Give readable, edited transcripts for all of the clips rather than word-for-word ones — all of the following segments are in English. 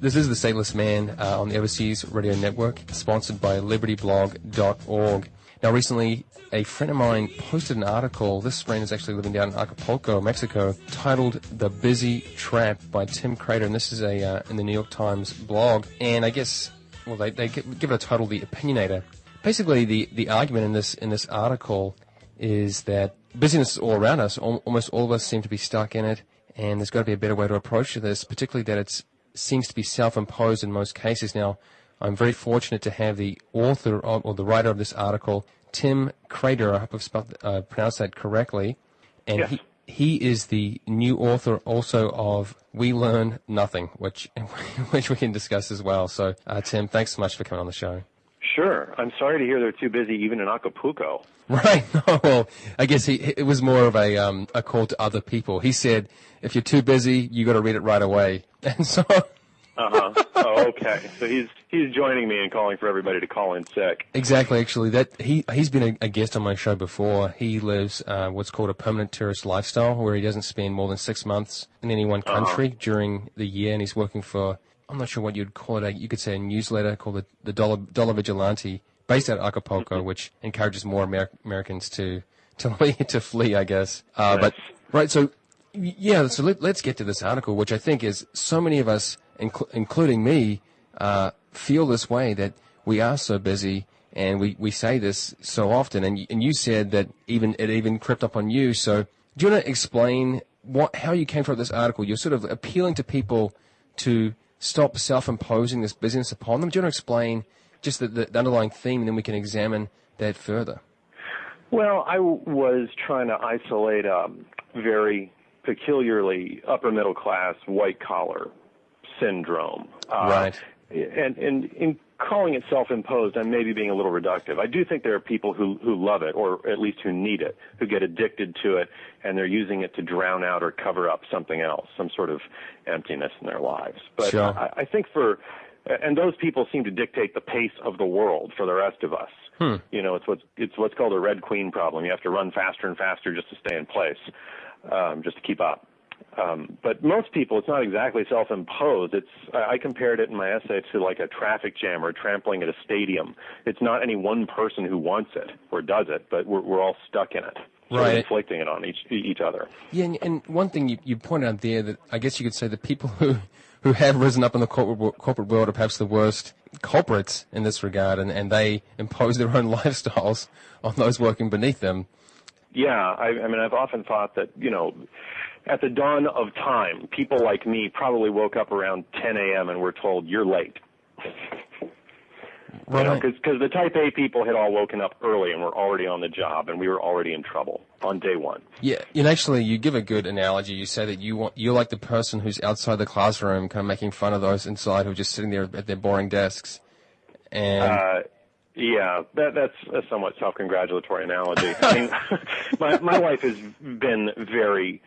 This is The Stateless Man on the Overseas Radio Network, sponsored by libertyblog.org. Now, recently, a friend of mine posted an article. This friend is actually living down in Acapulco, Mexico, titled "The Busy Trap" by Tim Kreider, and this is in the New York Times blog. And I guess, well, they give it a title, "The Opinionator." Basically, the argument in this article is that busyness is all around us. Almost all of us seem to be stuck in it, and there's got to be a better way to approach this, particularly that it seems to be self-imposed in most cases. Now, I'm very fortunate to have the author or the writer of this article, Tim Kreider. I hope I've pronounced that correctly. And yes. He is the new author also of We Learn Nothing, which we can discuss as well. So, Tim, thanks so much for coming on the show. Sure. I'm sorry to hear they're too busy even in Acapulco. Right. No, well, I guess it was more of a call to other people. He said, if you're too busy, you got to read it right away. And so... Oh, okay. So he's joining me and calling for everybody to call in sick. Exactly. Actually, he's been a guest on my show before. He lives what's called a permanent tourist lifestyle, where he doesn't spend more than 6 months in any one country during the year, and he's working for, I'm not sure what you'd call it. You could say a newsletter called the Dollar Vigilante, based out of Acapulco, which encourages more Americans to flee, I guess. Nice. But right. So yeah. So let's get to this article, which I think is so many of us, including me, feel this way, that we are so busy, and we say this so often. And you said that it even crept up on you. So do you want to explain how you came from this article? You're sort of appealing to people to stop self-imposing this busyness upon them. Do you want to explain just the underlying theme, and then we can examine that further? Well, I was trying to isolate a very peculiarly upper-middle-class, white-collar syndrome. Right. And in calling it self-imposed, I'm maybe being a little reductive. I do think there are people who love it, or at least who need it, who get addicted to it, and they're using it to drown out or cover up something else, some sort of emptiness in their lives. But sure. I think and those people seem to dictate the pace of the world for the rest of us. You know, it's what's called a Red Queen problem. You have to run faster and faster just to stay in place, just to keep up. But most people, it's not exactly self-imposed. I compared it in my essay to like a traffic jam or trampling at a stadium. It's not any one person who wants it or does it, but we're all stuck in it. So right. We're inflicting it on each other. Yeah, and one thing you pointed out there, that I guess you could say the people who have risen up in the corporate world are perhaps the worst culprits in this regard, and they impose their own lifestyles on those working beneath them. Yeah, I mean, I've often thought that, you know, at the dawn of time, people like me probably woke up around 10 a.m. and were told, you're late. Right. Because the Type A people had all woken up early and were already on the job, and we were already in trouble on day one. Yeah, and actually, you give a good analogy. You say that you're like the person who's outside the classroom, kind of making fun of those inside who are just sitting there at their boring desks. And yeah, that's a somewhat self-congratulatory analogy. I mean, my life has been very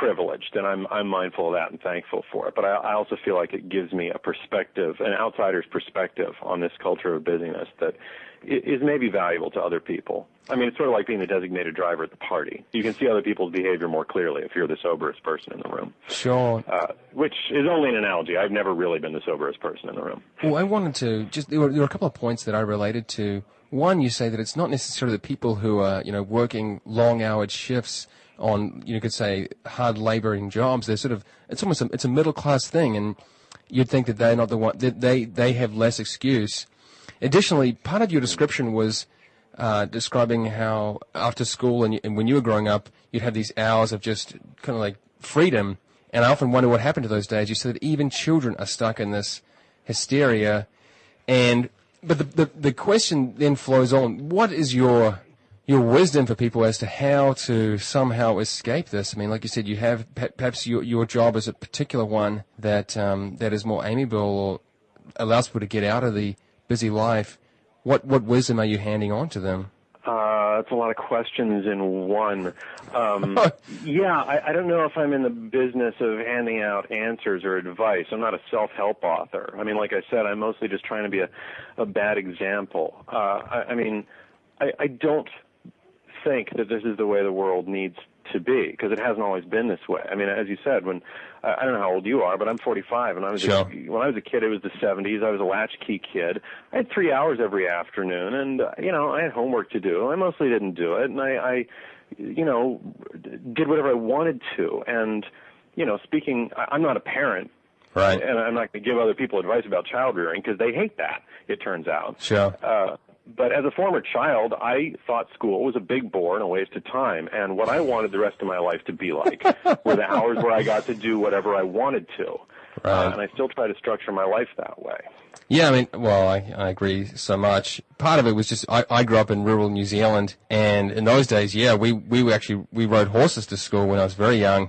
privileged, and I'm mindful of that and thankful for it. But I also feel like it gives me a perspective, an outsider's perspective on this culture of busyness that is maybe valuable to other people. I mean, it's sort of like being the designated driver at the party. You can see other people's behavior more clearly if you're the soberest person in the room. Sure. Which is only an analogy. I've never really been the soberest person in the room. Well, I wanted to there were a couple of points that I related to. One, you say that it's not necessarily the people who are, working long-hour shifts on, you could say, hard laboring jobs. They're sort of, it's almost it's a middle-class thing, and you'd think that they're not the one, that they have less excuse. Additionally, part of your description was describing how after school and when you were growing up, you'd have these hours of just kind of like freedom, and I often wonder what happened to those days. You said that even children are stuck in this hysteria, but the question then flows on. What is your wisdom for people as to how to somehow escape this? I mean, like you said, you have perhaps your job is a particular one that is more amiable or allows people to get out of the busy life. What wisdom are you handing on to them? That's a lot of questions in one. Yeah, I don't know if I'm in the business of handing out answers or advice. I'm not a self-help author. I mean, like I said, I'm mostly just trying to be a bad example. I don't think that this is the way the world needs to be, because it hasn't always been this way. I mean, as you said, when I don't know how old you are, but I'm 45, and when I was a kid, it was the 70s. I was a latchkey kid. I had 3 hours every afternoon, and I had homework to do. I mostly didn't do it, and I did whatever I wanted to. And I'm not a parent, right? And I'm not going to give other people advice about child rearing because they hate that. It turns out. Sure. But as a former child, I thought school was a big bore and a waste of time. And what I wanted the rest of my life to be like were the hours where I got to do whatever I wanted to. Right. And I still try to structure my life that way. Yeah, I mean, well, I agree so much. Part of it was just I grew up in rural New Zealand, and in those days, yeah, we rode horses to school when I was very young.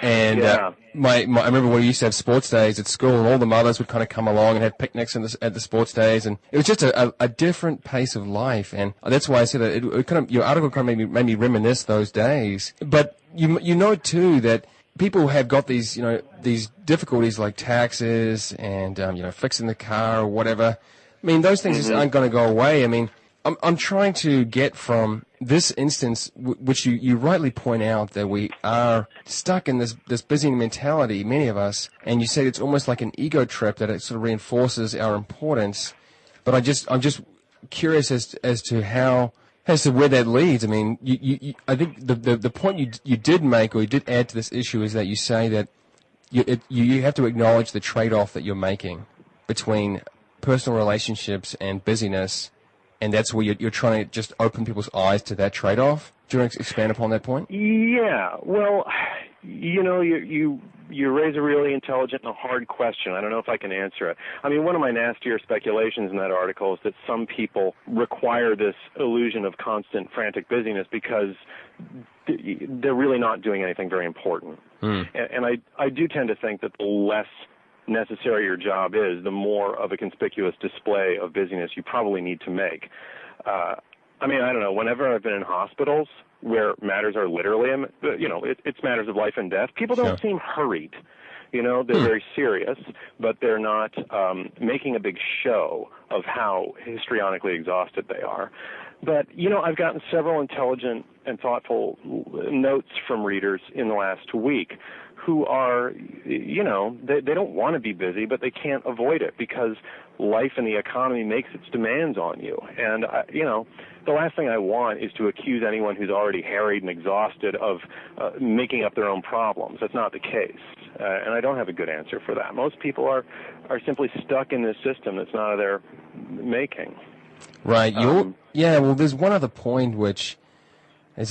And yeah. I remember when we used to have sports days at school, and all the mothers would kind of come along and have picnics at the sports days, and it was just a different pace of life, and that's why I said it kind of, your article kind of made me reminisce those days. But you know too that people have got these these difficulties like taxes and fixing the car or whatever. I mean, those things just aren't going to go away. I mean, I'm trying to get from this instance, which you rightly point out, that we are stuck in this busy mentality, many of us, and you say it's almost like an ego trip, that it sort of reinforces our importance. But I'm just curious as to where that leads. I mean, I think the point you did make, or you did add to this issue, is that you say that you have to acknowledge the trade-off that you're making between personal relationships and busyness. And that's where you're trying to just open people's eyes to that trade-off. Do you want to expand upon that point? Yeah. Well, you raise a really intelligent and a hard question. I don't know if I can answer it. I mean, one of my nastier speculations in that article is that some people require this illusion of constant frantic busyness because they're really not doing anything very important. And I do tend to think that the less necessary your job is, the more of a conspicuous display of busyness you probably need to make. I mean, I don't know, whenever I've been in hospitals where matters are literally, it's matters of life and death, people don't seem hurried. They're very serious, but they're not making a big show of how histrionically exhausted they are. But, I've gotten several intelligent and thoughtful notes from readers in the last week who are, they don't want to be busy, but they can't avoid it because life and the economy makes its demands on you. And, the last thing I want is to accuse anyone who's already harried and exhausted of making up their own problems. That's not the case. And I don't have a good answer for that. Most people are simply stuck in this system that's not of their making. Right. Well, there's one other point which is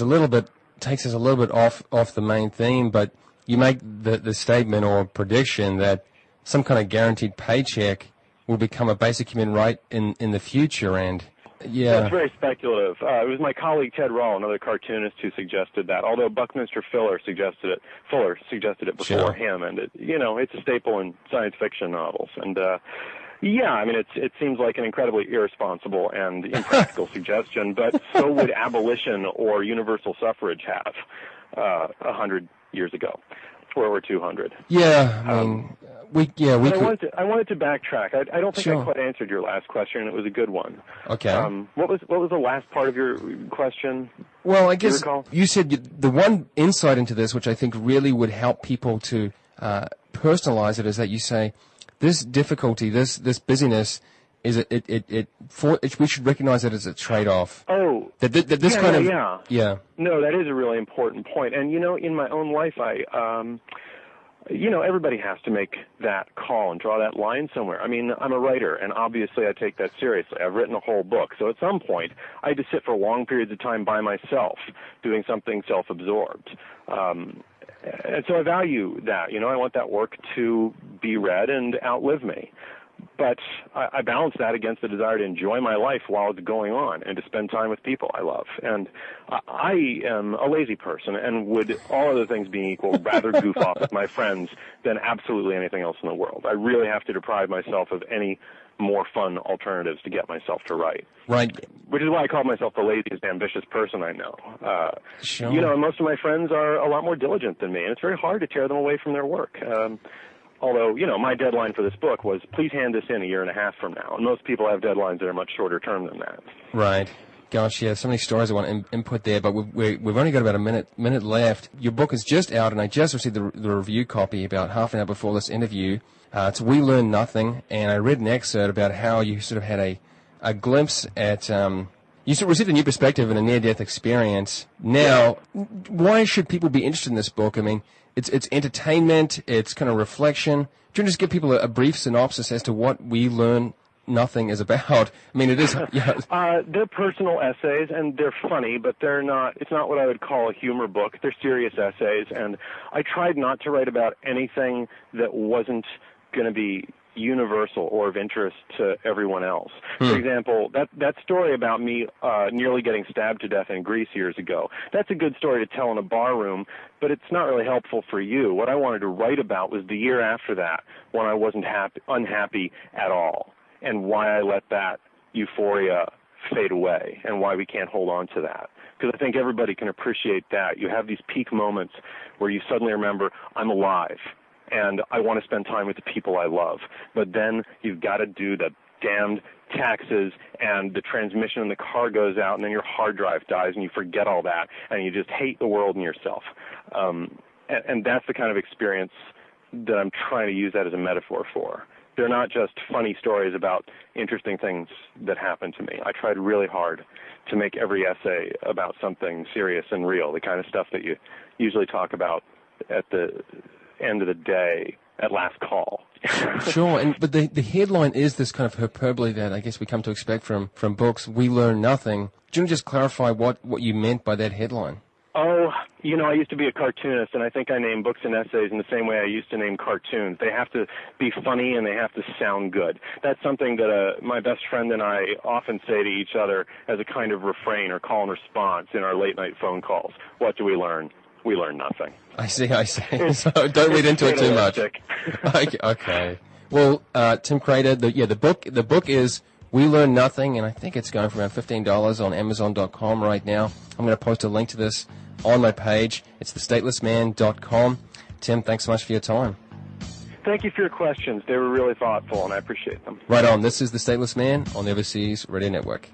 takes us a little bit off the main theme, but you make the statement or prediction that some kind of guaranteed paycheck will become a basic human right in the future, and that's very speculative. It was my colleague Ted Rall, another cartoonist, who suggested that. Although Buckminster Fuller suggested it before him, and it's a staple in science fiction novels. And I mean, it seems like an incredibly irresponsible and impractical suggestion. But so would abolition or universal suffrage have 100 years ago, or 200. Yeah, I mean, I wanted to backtrack. I don't think I quite answered your last question, and it was a good one. Okay. What was the last part of your question? Well, I guess you said the one insight into this, which I think really would help people to personalize it, is that you say this difficulty, this busyness, we should recognize it as a trade-off. Oh, No, that is a really important point. And in my own life, everybody has to make that call and draw that line somewhere. I mean, I'm a writer, and obviously I take that seriously. I've written a whole book. So at some point, I had to sit for long periods of time by myself, doing something self-absorbed. And so I value that. I want that work to be read and outlive me. But I balance that against the desire to enjoy my life while it's going on and to spend time with people I love. And I am a lazy person and would, all other things being equal, rather goof off with my friends than absolutely anything else in the world. I really have to deprive myself of any more fun alternatives to get myself to write. Right. Which is why I call myself the laziest ambitious person I know. Sure. Most of my friends are a lot more diligent than me, and it's very hard to tear them away from their work. Although, my deadline for this book was, please hand this in a year and a half from now. And most people have deadlines that are much shorter term than that. Right. Gosh, yeah, so many stories I want to input there, but we've only got about a minute left. Your book is just out, and I just received the review copy about half an hour before this interview. It's We Learn Nothing, and I read an excerpt about how you sort of had a glimpse at... you sort of received a new perspective and a near-death experience. Now, why should people be interested in this book? I mean, it's entertainment, it's kind of reflection. Do you want to just give people a brief synopsis as to what We Learn Nothing is about? I mean, it is... Yeah. They're personal essays, and they're funny, but they're not... It's not what I would call a humor book. They're serious essays, and I tried not to write about anything that wasn't going to be universal or of interest to everyone else. For example, that story about me nearly getting stabbed to death in Greece years ago, that's a good story to tell in a bar room, but it's not really helpful for you. What I wanted to write about was the year after that, when I wasn't unhappy at all, and why I let that euphoria fade away, and why we can't hold on to that. Because I think everybody can appreciate that. You have these peak moments where you suddenly remember, I'm alive, and I want to spend time with the people I love. But then you've got to do the damned taxes, and the transmission in the car goes out, and then your hard drive dies, and you forget all that, and you just hate the world and yourself. And that's the kind of experience that I'm trying to use that as a metaphor for. They're not just funny stories about interesting things that happen to me. I tried really hard to make every essay about something serious and real, the kind of stuff that you usually talk about at the end of the day at last call. Sure, but the headline is this kind of hyperbole that I guess we come to expect from books, We Learn Nothing. Do you want to just clarify what you meant by that headline? Oh, I used to be a cartoonist, and I think I name books and essays in the same way I used to name cartoons. They have to be funny, and they have to sound good. That's something that my best friend and I often say to each other as a kind of refrain or call and response in our late-night phone calls. What do we learn? We learn nothing. I see. So don't read into it too much. Okay. Well, Tim Kreider, the book is We Learn Nothing, and I think it's going for around $15 on Amazon.com right now. I'm going to post a link to this on my page. It's thestatelessman.com. Tim, thanks so much for your time. Thank you for your questions. They were really thoughtful, and I appreciate them. Right on. This is The Stateless Man on the Overseas Radio Network.